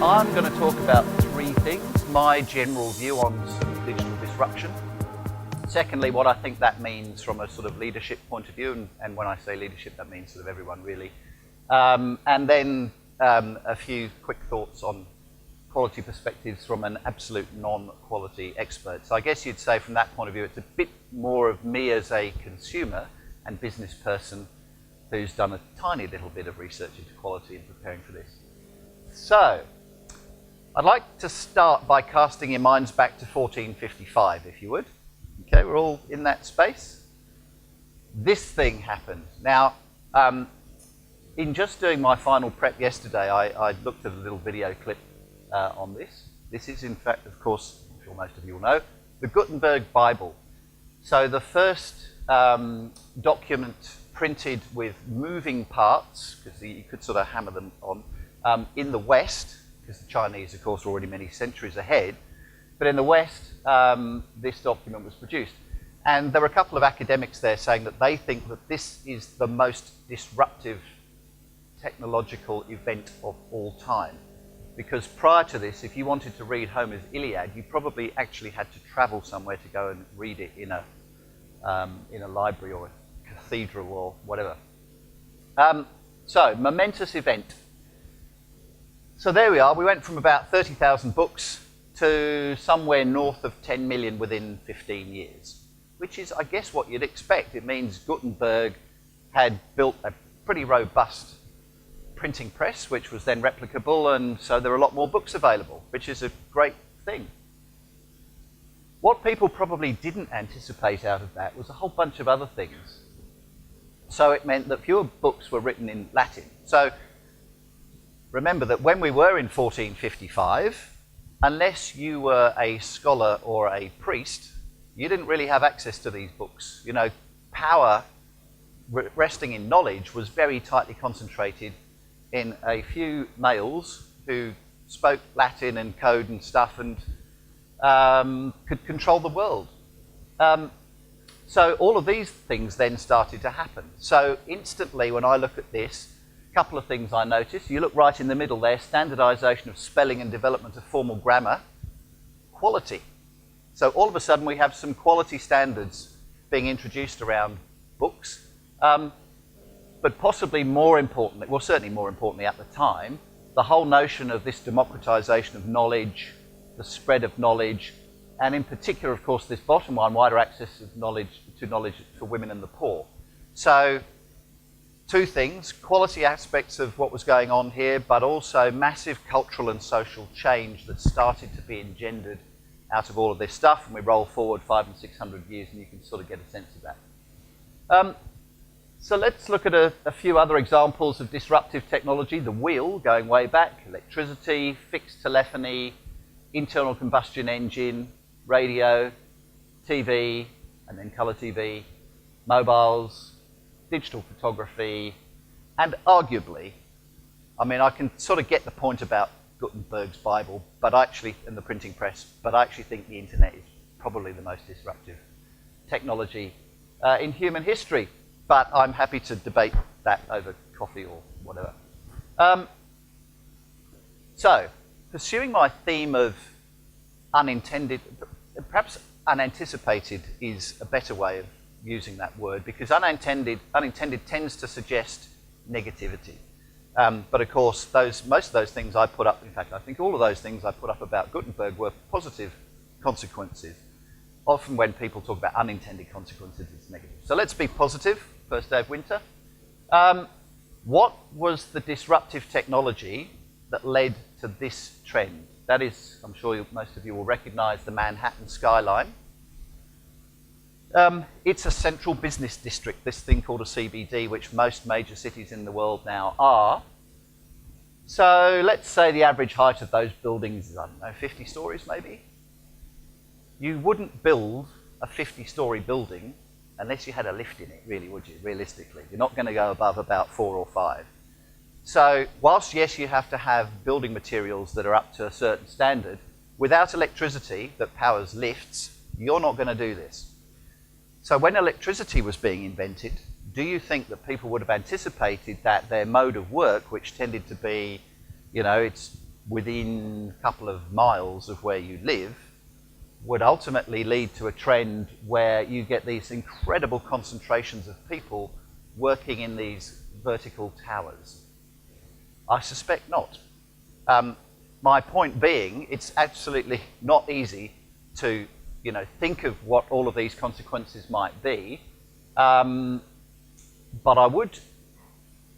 I'm going to talk about three things. My general view on some digital disruption. Secondly, what I think that means from a sort of leadership point of view, and when I say leadership, that means sort of everyone really. And then a few quick thoughts on quality perspectives from an absolute non-quality expert. So I guess you'd say from that point of view, it's a bit more of me as a consumer and business person who's done a tiny little bit of research into quality in preparing for this. So, I'd like to start by casting your minds back to 1455, if you would. Okay, we're all in that space. This thing happened. Now, in just doing my final prep yesterday, I looked at a little video clip on this. This is, in fact, of course, I'm sure most of you will know, the Gutenberg Bible. So the first document printed with moving parts, because you could sort of hammer them on, in the West, because the Chinese, of course, were already many centuries ahead. But in the West, this document was produced. And there were a couple of academics there saying that they think that this is the most disruptive technological event of all time. Because prior to this, if you wanted to read Homer's Iliad, you probably actually had to travel somewhere to go and read it in a library or a cathedral or whatever. So, momentous event. So there we are. We went from about 30,000 books to somewhere north of 10 million within 15 years, which is, I guess, what you'd expect. It means Gutenberg had built a pretty robust printing press, which was then replicable, and so there are a lot more books available, which is a great thing. What people probably didn't anticipate out of that was a whole bunch of other things. So it meant that fewer books were written in Latin. So remember that when we were in 1455, unless you were a scholar or a priest, you didn't really have access to these books. You know, power resting in knowledge was very tightly concentrated in a few males who spoke Latin and code and stuff and could control the world. So all of these things then started to happen. So instantly when I look at this, a couple of things I notice. You look right in the middle there, standardization of spelling and development of formal grammar, quality. So all of a sudden we have some quality standards being introduced around books. But possibly more importantly, well certainly more importantly at the time, the whole notion of this democratization of knowledge, the spread of knowledge, and in particular, of course, this bottom one, wider access of knowledge for women and the poor. So two things, quality aspects of what was going on here, but also massive cultural and social change that started to be engendered out of all of this stuff, and we roll forward 500 and 600 years and you can sort of get a sense of that. So let's look at a few other examples of disruptive technology. The wheel, going way back, electricity, fixed telephony, internal combustion engine, radio, TV, and then colour TV, mobiles, digital photography, and arguably, I mean, I can sort of get the point about Gutenberg's Bible, but actually, and the printing press, but I actually think the internet is probably the most disruptive technology in human history. But I'm happy to debate that over coffee or whatever. So, pursuing my theme of unintended, perhaps unanticipated is a better way of using that word, because unintended tends to suggest negativity. But of course, most of those things I put up, in fact, I think all of those things I put up about Gutenberg were positive consequences. Often when people talk about unintended consequences, it's negative. So let's be positive, first day of winter. What was the disruptive technology that led to this trend? That is, I'm sure most of you will recognize the Manhattan skyline. It's a central business district, this thing called a CBD, which most major cities in the world now are. So let's say the average height of those buildings is, I don't know, 50 stories maybe? You wouldn't build a 50-story building unless you had a lift in it, really, would you, realistically? You're not going to go above about 4 or 5. So whilst, yes, you have to have building materials that are up to a certain standard, without electricity that powers lifts, you're not going to do this. So when electricity was being invented, do you think that people would have anticipated that their mode of work, which tended to be, you know, it's within a couple of miles of where you live would ultimately lead to a trend where you get these incredible concentrations of people working in these vertical towers. I suspect not. My point being, it's absolutely not easy to, think of what all of these consequences might be. But I would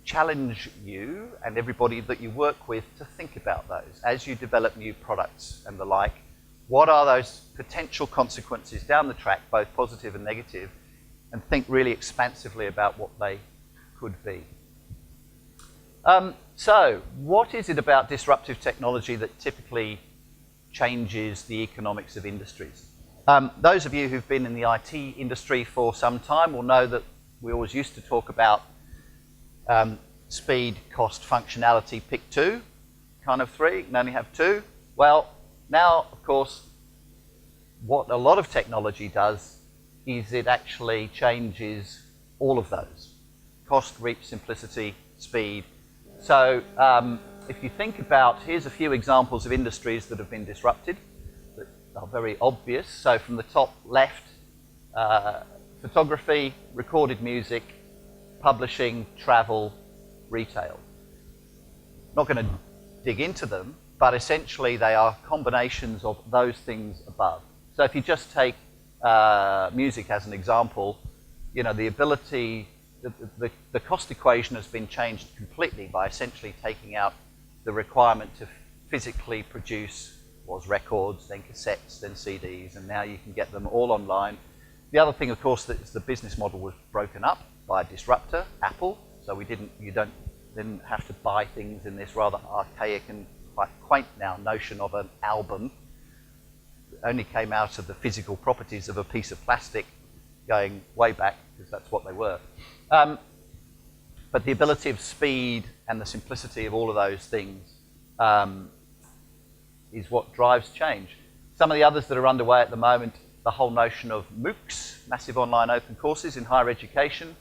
challenge you and everybody that you work with to think about those as you develop new products and the like. What are those potential consequences down the track, both positive and negative, and think really expansively about what they could be. So, what is it about disruptive technology that typically changes the economics of industries? Those of you who've been in the IT industry for some time will know that we always used to talk about speed, cost, functionality, pick two, kind of three, you can only have two. Well, now, of course, what a lot of technology does is it actually changes all of those. Cost, reach, simplicity, speed. So if you think about, here's a few examples of industries that have been disrupted that are very obvious. So from the top left, photography, recorded music, publishing, travel, retail. Not going to dig into them, but essentially they are combinations of those things above. So if you just take music as an example, the ability, the cost equation has been changed completely by essentially taking out the requirement to physically produce records, then cassettes, then CDs, and now you can get them all online. The other thing, of course, that is the business model was broken up by a disruptor, Apple. So you didn't have to buy things in this rather archaic and quite quaint now notion of an album. It only came out of the physical properties of a piece of plastic going way back, because that's what they were. But the ability of speed and the simplicity of all of those things is what drives change. Some of the others that are underway at the moment, the whole notion of MOOCs, massive online open courses in higher education,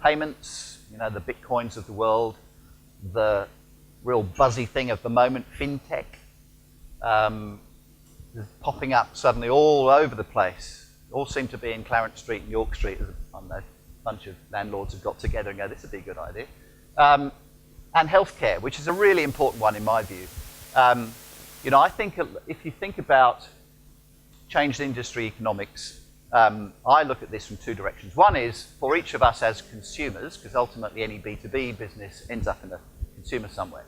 payments, the Bitcoins of the world, the real buzzy thing of the moment, fintech, popping up suddenly all over the place. All seem to be in Clarence Street and York Street. I don't know, a bunch of landlords have got together and go, this would be a good idea. And healthcare, which is a really important one in my view. I think if you think about changed industry economics, I look at this from two directions. One is for each of us as consumers, because ultimately any B2B business ends up in a consumer somewhere.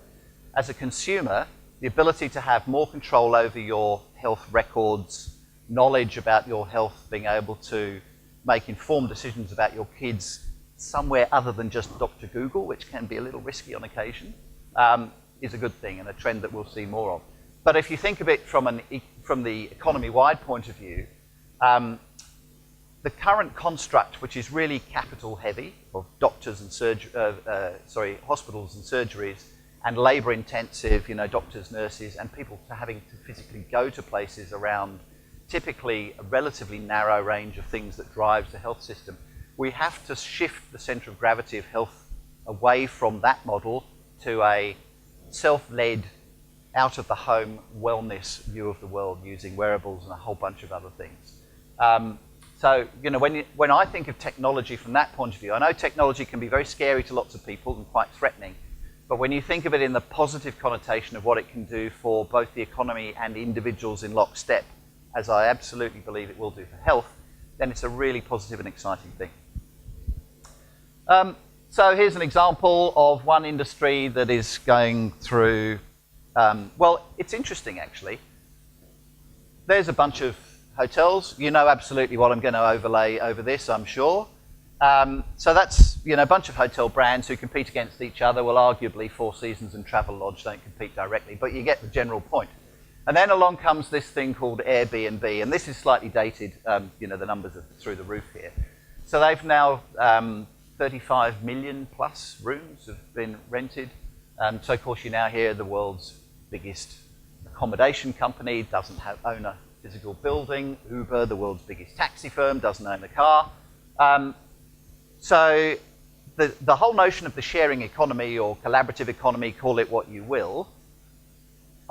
As a consumer, the ability to have more control over your health records, knowledge about your health, being able to make informed decisions about your kids somewhere other than just Dr. Google, which can be a little risky on occasion, is a good thing and a trend that we'll see more of. But if you think of it from the economy-wide point of view, the current construct, which is really capital heavy, of doctors and hospitals and surgeries, and labour intensive, doctors, nurses, and people having to physically go to places around typically a relatively narrow range of things that drives the health system. We have to shift the centre of gravity of health away from that model to a self-led, out-of-the-home wellness view of the world using wearables and a whole bunch of other things. So, when I think of technology from that point of view, I know technology can be very scary to lots of people and quite threatening, but when you think of it in the positive connotation of what it can do for both the economy and individuals in lockstep, as I absolutely believe it will do for health, then it's a really positive and exciting thing. So here's an example of one industry that is going through, it's interesting actually. There's a bunch of hotels. You know absolutely what I'm going to overlay over this, I'm sure. So that's a bunch of hotel brands who compete against each other. Well, arguably Four Seasons and Travelodge don't compete directly, but you get the general point. And then along comes this thing called Airbnb, and this is slightly dated. The numbers are through the roof here. So they've now 35 million plus rooms have been rented. So of course you now hear the world's biggest accommodation company doesn't own a physical building. Uber, the world's biggest taxi firm, doesn't own a car. So the whole notion of the sharing economy or collaborative economy, call it what you will,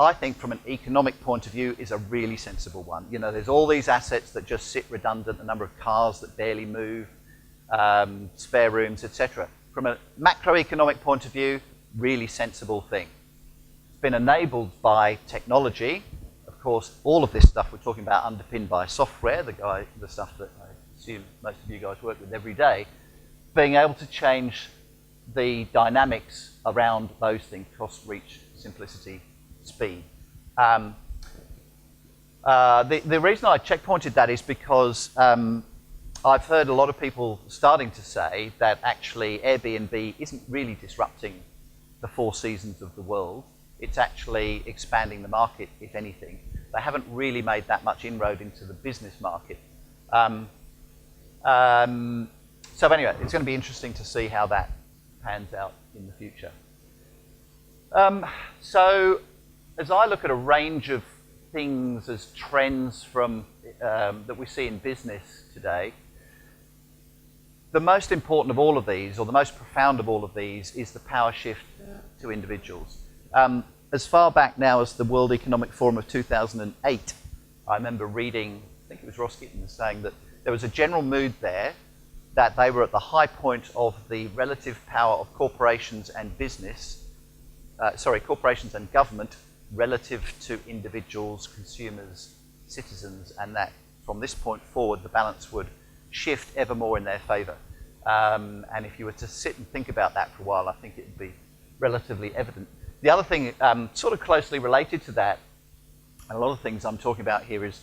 I think from an economic point of view, is a really sensible one. You know, there's all these assets that just sit redundant, the number of cars that barely move, spare rooms, etc. From a macroeconomic point of view, really sensible thing. It's been enabled by technology. Of course, all of this stuff we're talking about underpinned by software, the stuff that I assume most of you guys work with every day, being able to change the dynamics around those things: cost, reach, simplicity, speed. The reason I checkpointed that is because I've heard a lot of people starting to say that actually Airbnb isn't really disrupting the four seasons of the world. It's actually expanding the market, if anything. They haven't really made that much inroad into the business market. So anyway, it's going to be interesting to see how that pans out in the future. So as I look at a range of things as trends from that we see in business today, the most important of all of these, or the most profound of all of these, is the power shift to individuals. As far back now as the World Economic Forum of 2008, I remember reading, I think it was Ross Gittins, saying that there was a general mood there that they were at the high point of the relative power of corporations and corporations and government relative to individuals, consumers, citizens, and that from this point forward the balance would shift ever more in their favour. And if you were to sit and think about that for a while, I think it would be relatively evident. The other thing sort of closely related to that, and a lot of things I'm talking about here, is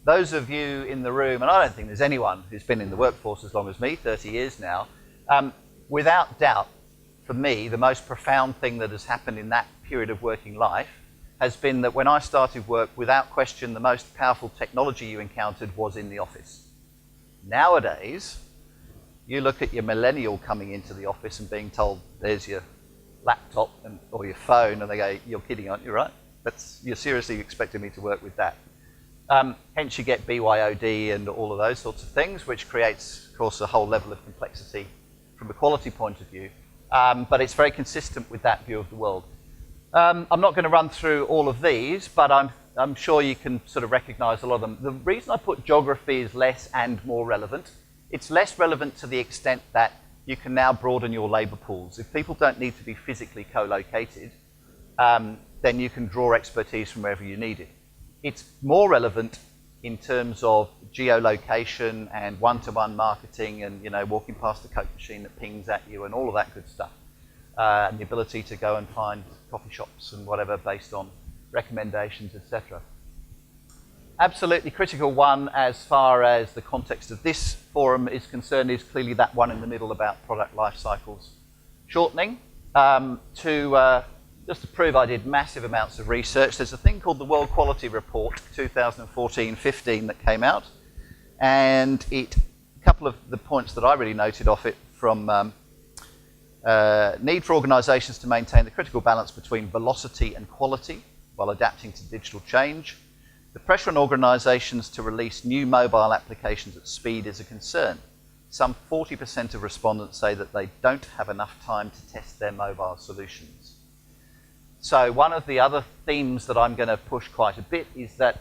those of you in the room, and I don't think there's anyone who's been in the workforce as long as me, 30 years now, without doubt, for me, the most profound thing that has happened in that period of working life has been that when I started work, without question, the most powerful technology you encountered was in the office. Nowadays, you look at your millennial coming into the office and being told, there's your laptop or your phone, and they go, you're kidding, aren't you, right? You're seriously expecting me to work with that. Hence you get BYOD and all of those sorts of things, which creates, of course, a whole level of complexity from a quality point of view. But it's very consistent with that view of the world. I'm not going to run through all of these, but I'm sure you can sort of recognize a lot of them. The reason I put geography is less and more relevant. It's less relevant to the extent that you can now broaden your labour pools. If people don't need to be physically co-located, then you can draw expertise from wherever you need it. It's more relevant in terms of geolocation and one-to-one marketing and, you know, walking past the Coke machine that pings at you and all of that good stuff. And the ability to go and find coffee shops and whatever based on recommendations, etc. Absolutely critical one as far as the context of this forum is concerned is clearly that one in the middle about product life cycles shortening. Just to prove I did massive amounts of research, there's a thing called the World Quality Report 2014-15 that came out, and a couple of the points that I really noted off it from need for organisations to maintain the critical balance between velocity and quality while adapting to digital change. The pressure on organisations to release new mobile applications at speed is a concern. Some 40% of respondents say that they don't have enough time to test their mobile solutions. So one of the other themes that I'm going to push quite a bit is that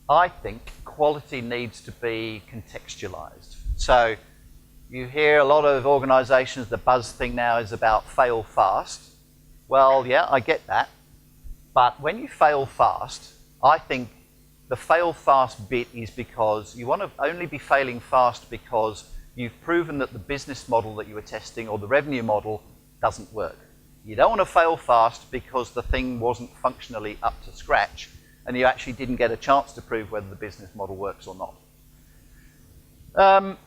I think quality needs to be contextualised. So you hear a lot of organisations, the buzz thing now is about fail fast. Well, yeah, I get that. But when you fail fast, I think the fail fast bit is because you want to only be failing fast because you've proven that the business model that you were testing or the revenue model doesn't work. You don't want to fail fast because the thing wasn't functionally up to scratch and you actually didn't get a chance to prove whether the business model works or not.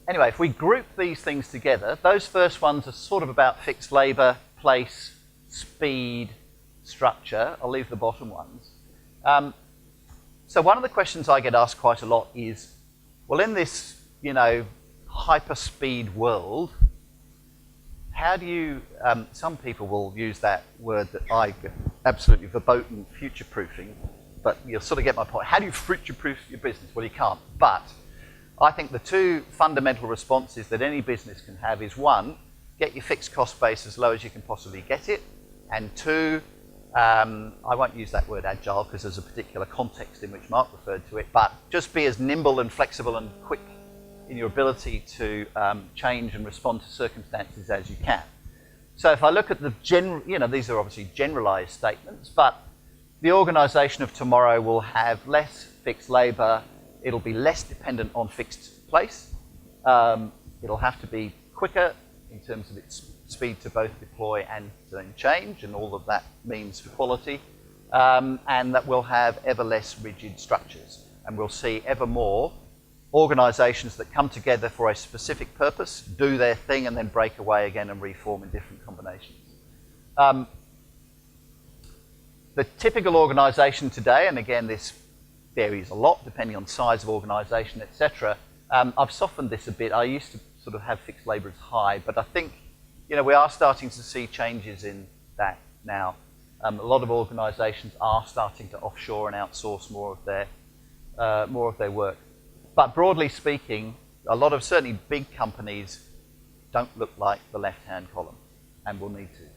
Anyway, if we group these things together, those first ones are sort of about fixed labour, place, speed, structure. I'll leave the bottom ones. So one of the questions I get asked quite a lot is, well, in this, you know, hyper-speed world, how do you, some people will use that word that I absolutely verboten, future-proofing, but you'll sort of get my point. How do you future-proof your business? Well, you can't, but I think the two fundamental responses that any business can have is, one, get your fixed cost base as low as you can possibly get it, and two, I won't use that word agile because there's a particular context in which Mark referred to it, but just be as nimble and flexible and quick in your ability to change and respond to circumstances as you can. So if I look at the these are obviously generalized statements, but the organization of tomorrow will have less fixed labor, it'll be less dependent on fixed place, it'll have to be quicker in terms of its speed to both deploy and to change, and all of that means for quality, and that we'll have ever less rigid structures, and we'll see ever more organizations that come together for a specific purpose, do their thing, and then break away again and reform in different combinations. The typical organization today, and again this varies a lot depending on size of organization, etc. I've softened this a bit. I used to sort of have fixed labor as high, but I think we are starting to see changes in that now. A lot of organizations are starting to offshore and outsource more of their work. But broadly speaking, a lot of certainly big companies don't look like the left-hand column, and will need to.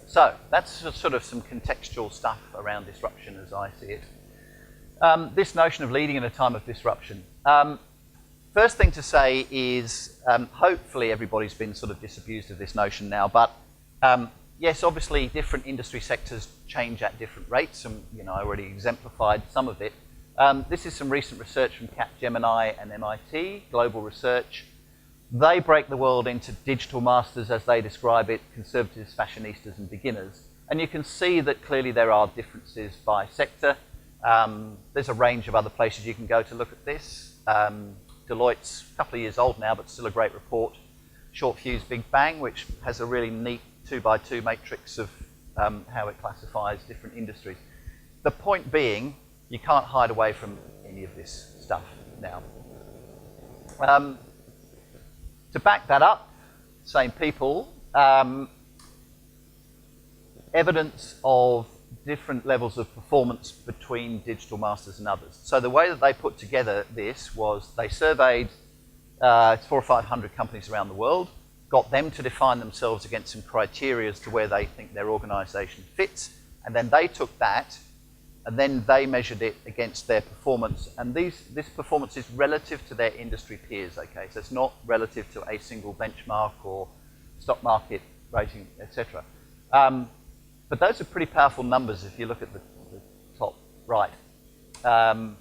So that's sort of some contextual stuff around disruption as I see it. This notion of leading in a time of disruption. First thing to say is, hopefully everybody's been sort of disabused of this notion now, but yes, obviously different industry sectors change at different rates, and I already exemplified some of it. This is some recent research from Capgemini and MIT, global research. They break the world into digital masters, as they describe it, conservatives, fashionistas, and beginners. And you can see that clearly there are differences by sector. There's a range of other places you can go to look at this. Deloitte's a couple of years old now, but still a great report. Short Fuse Big Bang, which has a really neat 2x2 matrix of how it classifies different industries. The point being, you can't hide away from any of this stuff now. To back that up, same people, evidence of different levels of performance between digital masters and others. So the way that they put together this was they surveyed 400 or 500 companies around the world, got them to define themselves against some criteria as to where they think their organization fits, and then they took that and then they measured it against their performance, and this performance is relative to their industry peers, okay? So it's not relative to a single benchmark or stock market rating, etc. But those are pretty powerful numbers if you look at the top right. And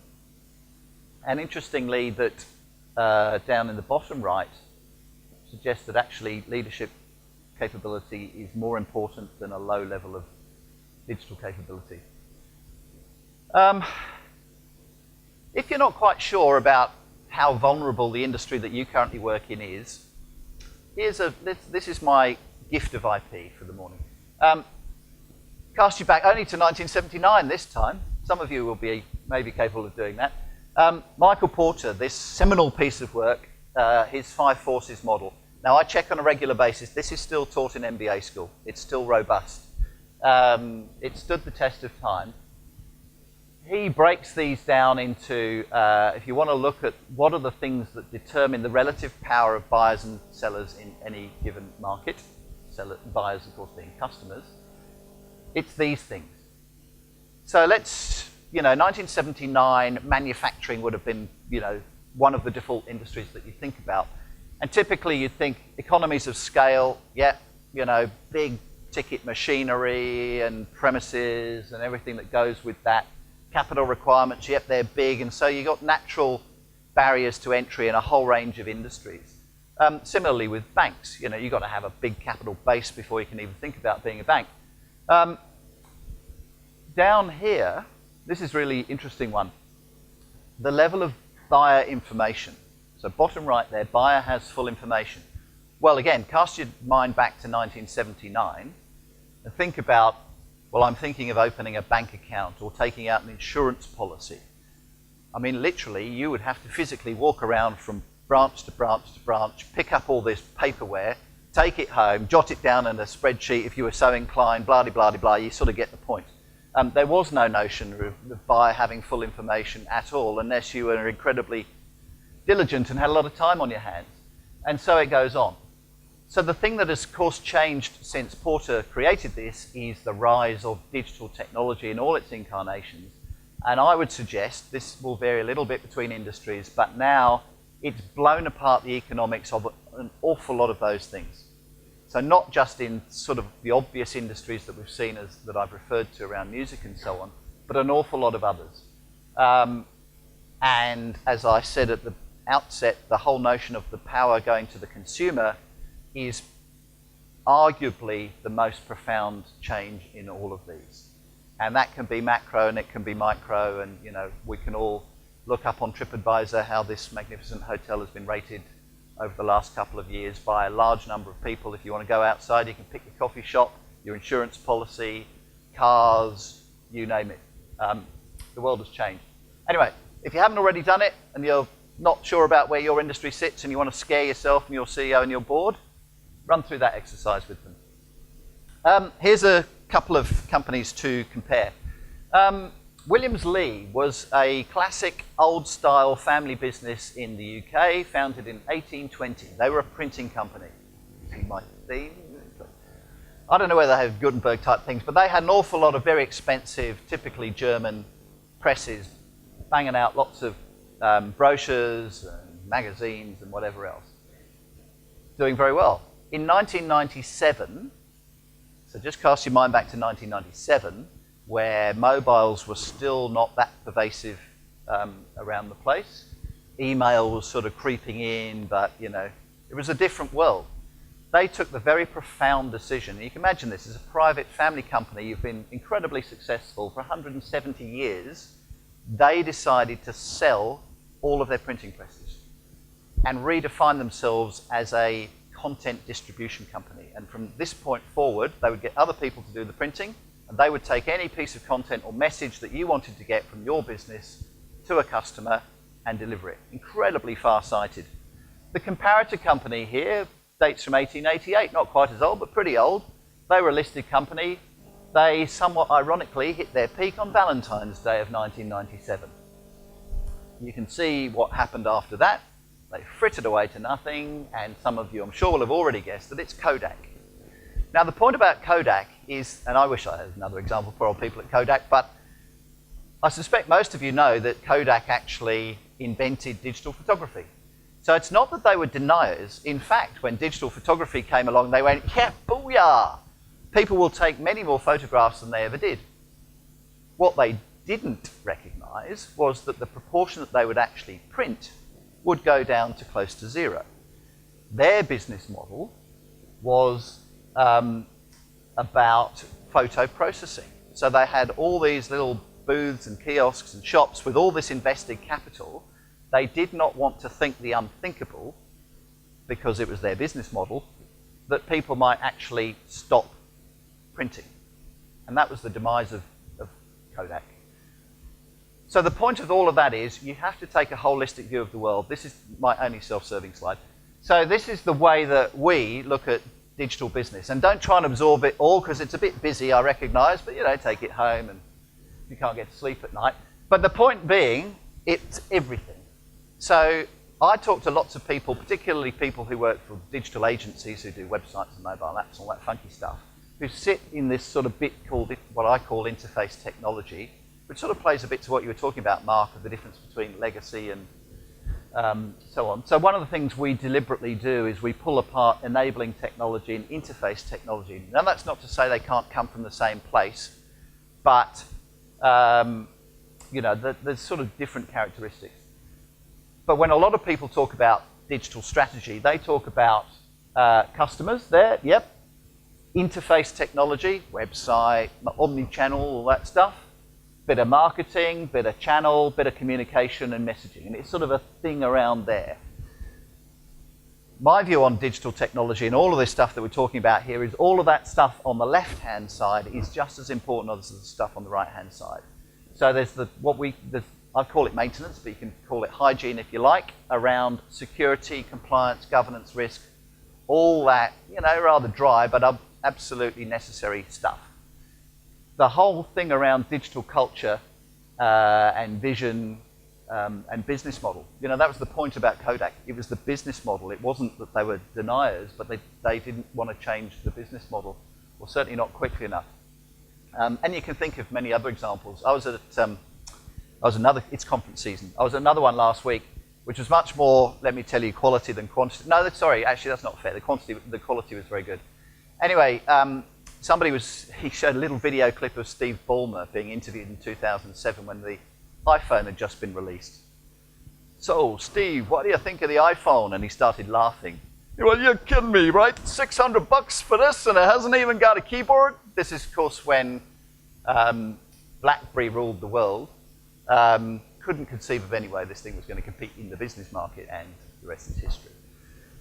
interestingly, that down in the bottom right suggests that actually leadership capability is more important than a low level of digital capability. If you're not quite sure about how vulnerable the industry that you currently work in is, this is my gift of IP for the morning. Cast you back only to 1979 this time. Some of you will be maybe capable of doing that. Michael Porter, this seminal piece of work, his 5 forces model. Now I check on a regular basis, this is still taught in MBA school. It's still robust. It stood the test of time. He breaks these down into, if you want to look at what are the things that determine the relative power of buyers and sellers in any given market, buyers of course being customers, it's these things. So let's, 1979, manufacturing would have been, one of the default industries that you think about. And typically you'd think economies of scale, big ticket machinery and premises and everything that goes with that. Capital requirements, yep, they're big, and so you've got natural barriers to entry in a whole range of industries. Similarly with banks, you've got to have a big capital base before you can even think about being a bank. Down here, this is really interesting one. The level of buyer information. So bottom right there, buyer has full information. Well, again, cast your mind back to 1979 and think about, well, I'm thinking of opening a bank account or taking out an insurance policy. I mean, literally, you would have to physically walk around from branch to branch to branch, pick up all this paperware, take it home, jot it down in a spreadsheet if you were so inclined, blah-de-blah-de-blah, you sort of get the point. There was no notion of the buyer having full information at all unless you were incredibly diligent and had a lot of time on your hands. And so it goes on. So the thing that has, of course, changed since Porter created this is the rise of digital technology in all its incarnations. And I would suggest, this will vary a little bit between industries, but now it's blown apart the economics of an awful lot of those things. So not just in sort of the obvious industries that we've seen as that I've referred to around music and so on, but an awful lot of others. And as I said at the outset, the whole notion of the power going to the consumer is arguably the most profound change in all of these. And that can be macro and it can be micro, and you know, we can all look up on TripAdvisor how this magnificent hotel has been rated over the last couple of years by a large number of people. If you want to go outside, you can pick your coffee shop, your insurance policy, cars, you name it. The world has changed. Anyway, if you haven't already done it and you're not sure about where your industry sits and you want to scare yourself and your CEO and your board, run through that exercise with them. Here's a couple of companies to compare. Williams-Lee was a classic old-style family business in the UK, founded in 1820. They were a printing company. See my theme? I don't know whether they have Gutenberg type things, but they had an awful lot of very expensive, typically German presses, banging out lots of brochures and magazines and whatever else. Doing very well. In 1997, so just cast your mind back to 1997, where mobiles were still not that pervasive around the place. Email was sort of creeping in, but you know, it was a different world. They took the very profound decision. You can imagine this as a private family company. You've been incredibly successful for 170 years. They decided to sell all of their printing presses and redefine themselves as a content distribution company. And from this point forward, they would get other people to do the printing, and they would take any piece of content or message that you wanted to get from your business to a customer and deliver it. Incredibly far-sighted. The comparator company here dates from 1888, not quite as old, but pretty old. They were a listed company. They somewhat ironically hit their peak on Valentine's Day of 1997. You can see what happened after that. They frittered away to nothing, and some of you, I'm sure, will have already guessed that it's Kodak. Now, the point about Kodak is, and I wish I had another example for old people at Kodak, but I suspect most of you know that Kodak actually invented digital photography. So it's not that they were deniers. In fact, when digital photography came along, they went, yeah, booyah! People will take many more photographs than they ever did. What they didn't recognize was that the proportion that they would actually print would go down to close to zero. Their business model was about photo processing. So they had all these little booths and kiosks and shops with all this invested capital. They did not want to think the unthinkable, because it was their business model, that people might actually stop printing. And that was the demise of Kodak. So the point of all of that is you have to take a holistic view of the world. This is my only self-serving slide. So this is the way that we look at digital business. And don't try and absorb it all, because it's a bit busy, I recognize, but you know, take it home and you can't get to sleep at night. But the point being, it's everything. So I talk to lots of people, particularly people who work for digital agencies who do websites and mobile apps and all that funky stuff, who sit in this sort of bit called what I call interface technology, which sort of plays a bit to what you were talking about, Mark, of the difference between legacy and so on. So one of the things we deliberately do is we pull apart enabling technology and interface technology. Now, that's not to say they can't come from the same place, but you know, there's sort of different characteristics. But when a lot of people talk about digital strategy, they talk about customers there, yep, interface technology, website, omni-channel, all that stuff, bit of marketing, bit of channel, bit of communication and messaging, and it's sort of a thing around there. My view on digital technology and all of this stuff that we're talking about here is all of that stuff on the left-hand side is just as important as the stuff on the right-hand side. So there's I call it maintenance, but you can call it hygiene if you like, around security, compliance, governance, risk, all that, you know, rather dry, but absolutely necessary stuff. The whole thing around digital culture and vision, and business model. You know, that was the point about Kodak. It was the business model. It wasn't that they were deniers, but they didn't want to change the business model, or certainly not quickly enough. And you can think of many other examples. It's conference season. I was at another one last week, which was much more, let me tell you, quality than quantity. No, sorry, actually that's not fair. The quality was very good. Anyway, he showed a little video clip of Steve Ballmer being interviewed in 2007 when the iPhone had just been released. So, Steve, what do you think of the iPhone? And he started laughing. Well, you're kidding me, right? $600 for this, and it hasn't even got a keyboard? This is, of course, when BlackBerry ruled the world. Couldn't conceive of any way this thing was going to compete in the business market, and the rest is history.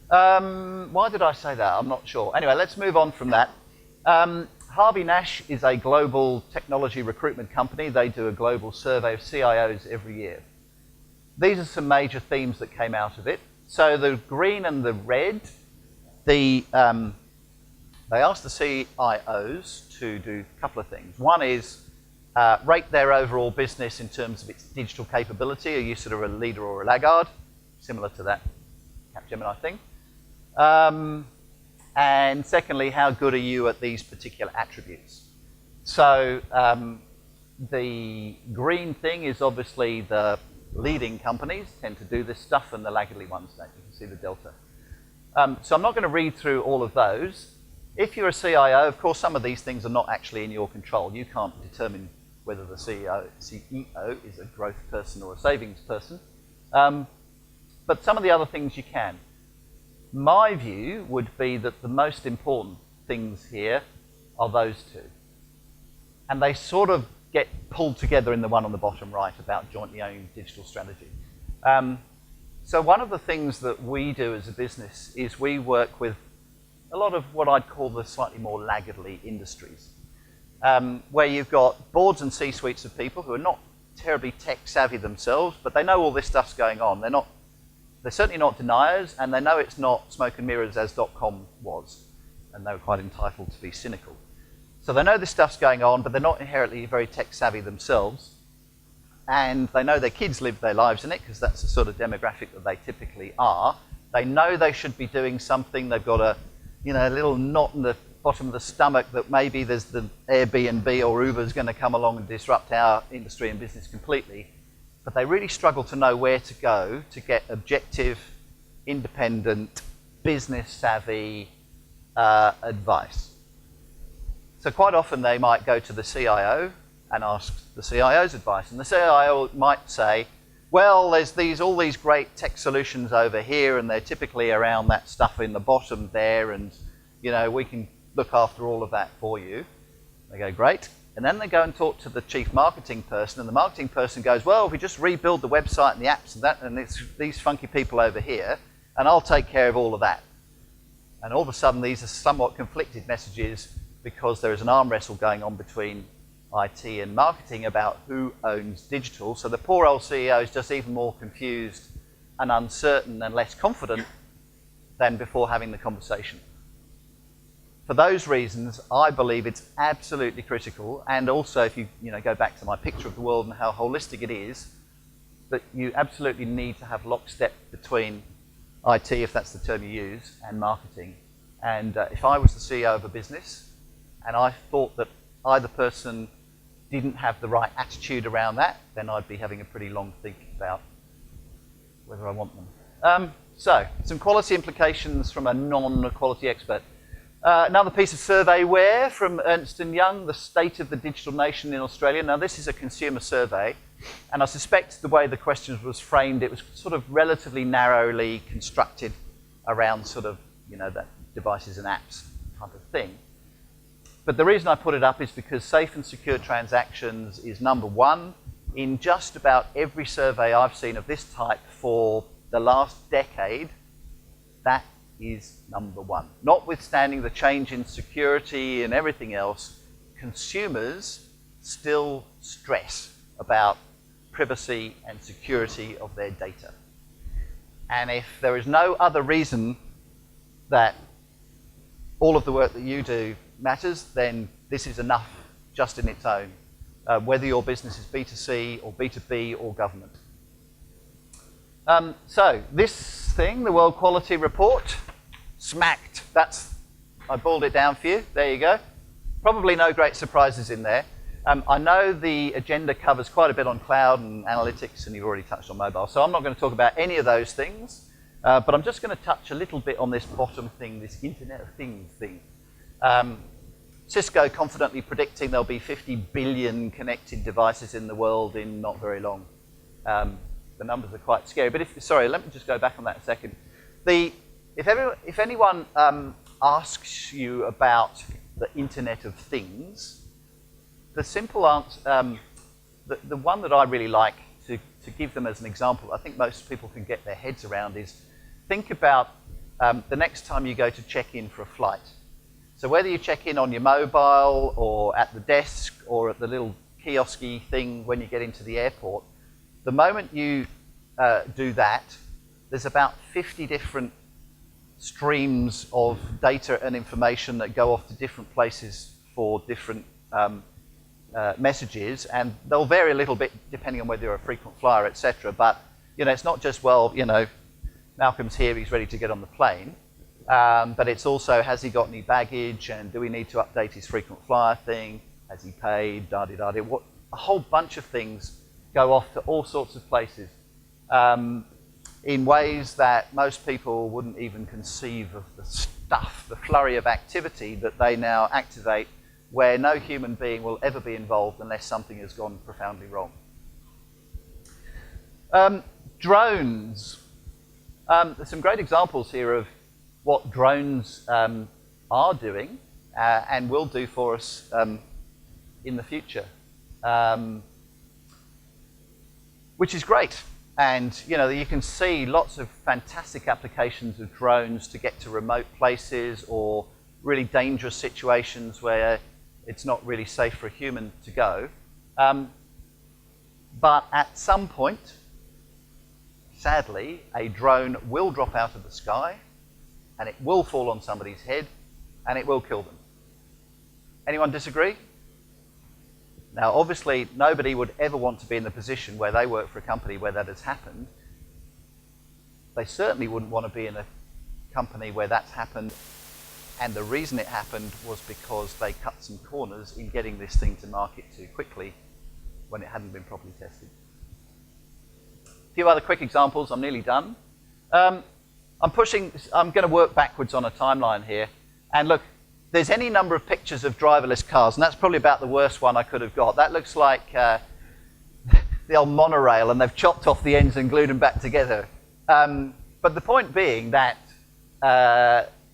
Why did I say that? I'm not sure. Anyway, let's move on from that. Harvey Nash is a global technology recruitment company. They do a global survey of CIOs every year. These are some major themes that came out of it. So the green and the red, they asked the CIOs to do a couple of things. One is rate their overall business in terms of its digital capability. Are you sort of a leader or a laggard? Similar to that Capgemini thing. And secondly, how good are you at these particular attributes? So the green thing is obviously the leading companies tend to do this stuff, and the laggardly ones don't. You can see the delta. So I'm not going to read through all of those. If you're a CIO, of course, some of these things are not actually in your control. You can't determine whether the CEO is a growth person or a savings person. But some of the other things you can. My view would be that the most important things here are those two. And they sort of get pulled together in the one on the bottom right about jointly owning digital strategy. So one of the things that we do as a business is we work with a lot of what I'd call the slightly more laggardly industries, where you've got boards and C-suites of people who are not terribly tech savvy themselves, but they know all this stuff's going on. They're certainly not deniers, and they know it's not smoke and mirrors as .com was, and they were quite entitled to be cynical. So they know this stuff's going on, but they're not inherently very tech savvy themselves, and they know their kids live their lives in it, because that's the sort of demographic that they typically are. They know they should be doing something. They've got a little knot in the bottom of the stomach that maybe there's the Airbnb or Uber's going to come along and disrupt our industry and business completely. But they really struggle to know where to go to get objective, independent, business-savvy advice. So quite often they might go to the CIO and ask the CIO's advice. And the CIO might say, well, there's all these great tech solutions over here, and they're typically around that stuff in the bottom there, and we can look after all of that for you. They go, great. And then they go and talk to the chief marketing person, and the marketing person goes, well, if we just rebuild the website and the apps and that, and it's these funky people over here, and I'll take care of all of that. And all of a sudden, these are somewhat conflicted messages because there is an arm wrestle going on between IT and marketing about who owns digital. So the poor old CEO is just even more confused and uncertain and less confident than before having the conversation. For those reasons, I believe it's absolutely critical, and also if you go back to my picture of the world and how holistic it is, that you absolutely need to have lockstep between IT, if that's the term you use, and marketing. And if I was the CEO of a business and I thought that either person didn't have the right attitude around that, then I'd be having a pretty long think about whether I want them. So, some quality implications from a non-quality expert. Another piece of surveyware from Ernst & Young, the state of the digital nation in Australia. Now, this is a consumer survey, and I suspect the way the questions was framed, it was sort of relatively narrowly constructed around sort of, that devices and apps type of thing. But the reason I put it up is because safe and secure transactions is number one in just about every survey I've seen of this type for the last decade. That is number one. Notwithstanding the change in security and everything else, consumers still stress about privacy and security of their data. And if there is no other reason that all of the work that you do matters, then this is enough just in its own, whether your business is B2C or B2B or government. So this thing, the World Quality Report, smacked. I boiled it down for you. There you go. Probably no great surprises in there. I know the agenda covers quite a bit on cloud and analytics, and you've already touched on mobile. So I'm not going to talk about any of those things, but I'm just going to touch a little bit on this bottom thing, this Internet of Things thing. Cisco confidently predicting there'll be 50 billion connected devices in the world in not very long. The numbers are quite scary. But sorry, let me just go back on that a second. If anyone asks you about the Internet of Things, the simple answer, the one that I really like to give them as an example, I think most people can get their heads around, is think about the next time you go to check in for a flight. So whether you check in on your mobile or at the desk or at the little kiosk-y thing when you get into the airport, the moment you do that, there's about 50 different streams of data and information that go off to different places for different messages, and they'll vary a little bit depending on whether you're a frequent flyer, etc. But it's not just, well, Malcolm's here, he's ready to get on the plane, but it's also, has he got any baggage, and do we need to update his frequent flyer thing? Has he paid? Da-di-da-di. A whole bunch of things go off to all sorts of places in ways that most people wouldn't even conceive of the stuff, the flurry of activity that they now activate, where no human being will ever be involved unless something has gone profoundly wrong. Drones. There's some great examples here of what drones are doing and will do for us in the future. Which is great. And you can see lots of fantastic applications of drones to get to remote places or really dangerous situations where it's not really safe for a human to go. But at some point, sadly, a drone will drop out of the sky and it will fall on somebody's head and it will kill them. Anyone disagree? Now, obviously, nobody would ever want to be in the position where they work for a company where that has happened. They certainly wouldn't want to be in a company where that's happened, and the reason it happened was because they cut some corners in getting this thing to market too quickly when it hadn't been properly tested. A few other quick examples, I'm nearly done. I'm going to work backwards on a timeline here, and look, there's any number of pictures of driverless cars, and that's probably about the worst one I could have got. That looks like the old monorail, and they've chopped off the ends and glued them back together. But the point being that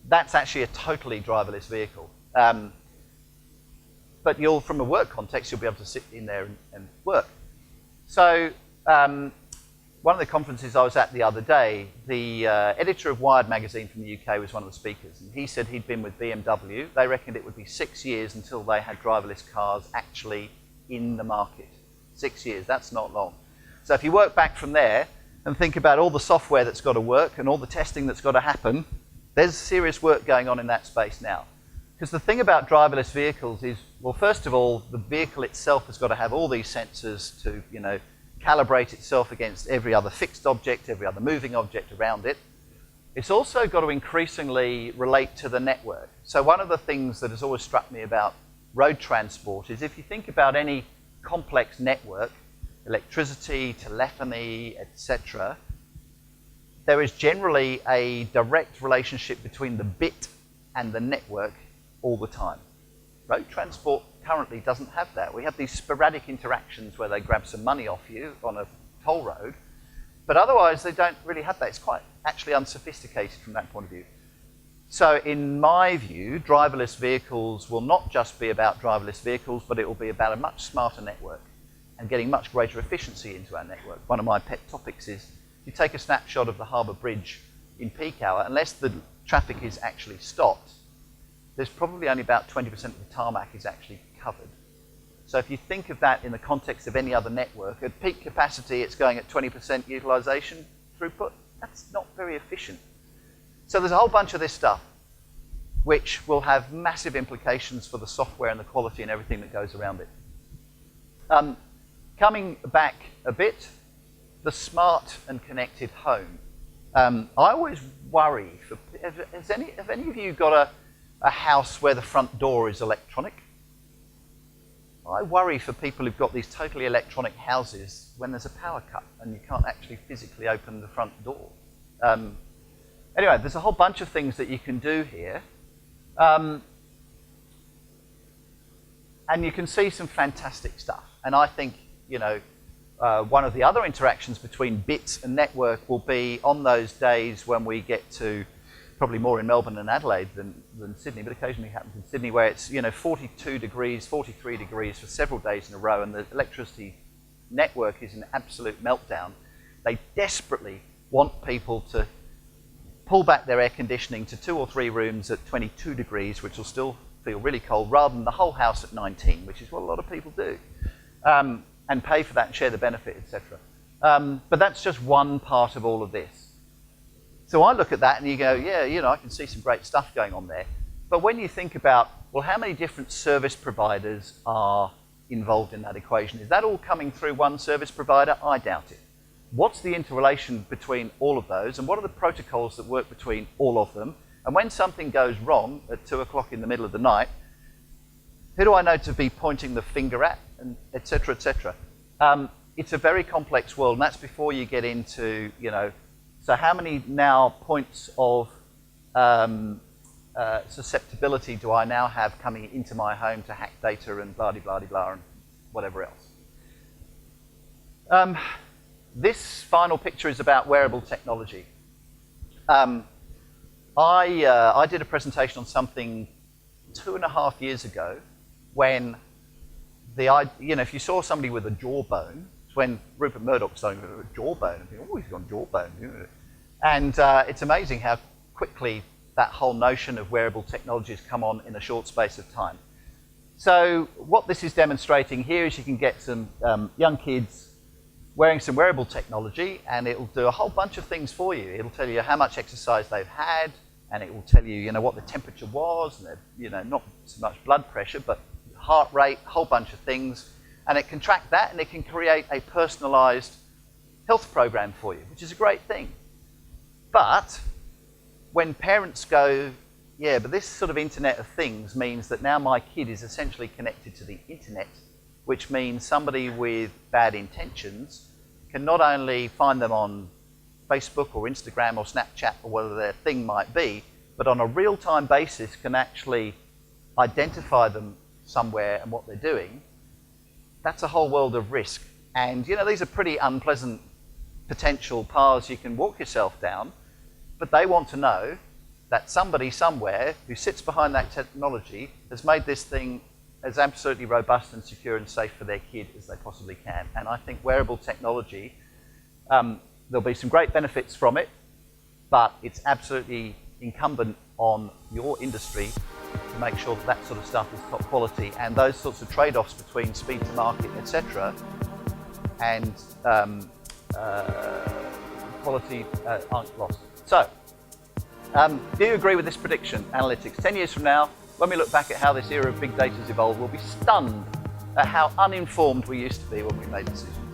that's actually a totally driverless vehicle. But from a work context, you'll be able to sit in there and work. So one of the conferences I was at the other day, the editor of Wired magazine from the UK was one of the speakers, and he said he'd been with BMW. They reckoned it would be 6 years until they had driverless cars actually in the market. 6 years, that's not long. So if you work back from there and think about all the software that's got to work and all the testing that's got to happen, there's serious work going on in that space now. Because the thing about driverless vehicles is, well, first of all, the vehicle itself has got to have all these sensors to, calibrate itself against every other fixed object, every other moving object around it. It's also got to increasingly relate to the network. So one of the things that has always struck me about road transport is if you think about any complex network, electricity, telephony, etc., there is generally a direct relationship between the bit and the network all the time. Road transport currently doesn't have that. We have these sporadic interactions where they grab some money off you on a toll road, but otherwise they don't really have that. It's quite actually unsophisticated from that point of view. So in my view, driverless vehicles will not just be about driverless vehicles, but it will be about a much smarter network and getting much greater efficiency into our network. One of my pet topics is, you take a snapshot of the Harbour Bridge in peak hour, unless the traffic is actually stopped, there's probably only about 20% of the tarmac is actually covered. So if you think of that in the context of any other network, at peak capacity it's going at 20% utilization throughput. That's not very efficient. So there's a whole bunch of this stuff which will have massive implications for the software and the quality and everything that goes around it. Coming back a bit, the smart and connected home. I always worry, have any of you got a house where the front door is electronic? I worry for people who've got these totally electronic houses when there's a power cut and you can't actually physically open the front door. Anyway, there's a whole bunch of things that you can do here. And you can see some fantastic stuff. And I think, you know, one of the other interactions between bits and network will be on those days when we get to, probably more in Melbourne and Adelaide than Sydney, but occasionally happens in Sydney, where it's, you know, 42 degrees, 43 degrees for several days in a row, and the electricity network is an absolute meltdown. They desperately want people to pull back their air conditioning to 2 or 3 rooms at 22 degrees, which will still feel really cold, rather than the whole house at 19, which is what a lot of people do, and pay for that and share the benefit, etc. But that's just one part of all of this. So I look at that and you go, yeah, you know, I can see some great stuff going on there. But when you think about, well, how many different service providers are involved in that equation? Is that all coming through one service provider? I doubt it. What's the interrelation between all of those, and what are the protocols that work between all of them? And when something goes wrong at 2 o'clock in the middle of the night, who do I know to be pointing the finger at, and et cetera, et cetera? It's a very complex world, and that's before you get into, you know, so how many now points of susceptibility do I now have coming into my home to hack data and blah-de-blah-de-blah and whatever else? This final picture is about wearable technology. I did a presentation on something 2.5 years ago when you know, if you saw somebody with a jawbone, it's when Rupert Murdoch's saying a jawbone, and think, oh, he's got a jawbone. And it's amazing how quickly that whole notion of wearable technology has come on in a short space of time. So what this is demonstrating here is you can get some young kids wearing some wearable technology, and it will do a whole bunch of things for you. It'll tell you how much exercise they've had, and it will tell you, you know, what the temperature was, and you know, not so much blood pressure, but heart rate, a whole bunch of things. And it can track that, and it can create a personalized health program for you, which is a great thing. But when parents go, yeah, but this sort of Internet of Things means that now my kid is essentially connected to the internet, which means somebody with bad intentions can not only find them on Facebook or Instagram or Snapchat or whatever their thing might be, but on a real-time basis can actually identify them somewhere and what they're doing. That's a whole world of risk. And, you know, these are pretty unpleasant potential paths you can walk yourself down, but they want to know that somebody somewhere who sits behind that technology has made this thing as absolutely robust and secure and safe for their kid as they possibly can. And I think wearable technology, there'll be some great benefits from it, but it's absolutely incumbent on your industry to make sure that that sort of stuff is top quality, and those sorts of trade-offs between speed to market, etc., and quality aren't lost. So, do you agree with this prediction, analytics? 10 years from now, when we look back at how this era of big data has evolved, we'll be stunned at how uninformed we used to be when we made decisions.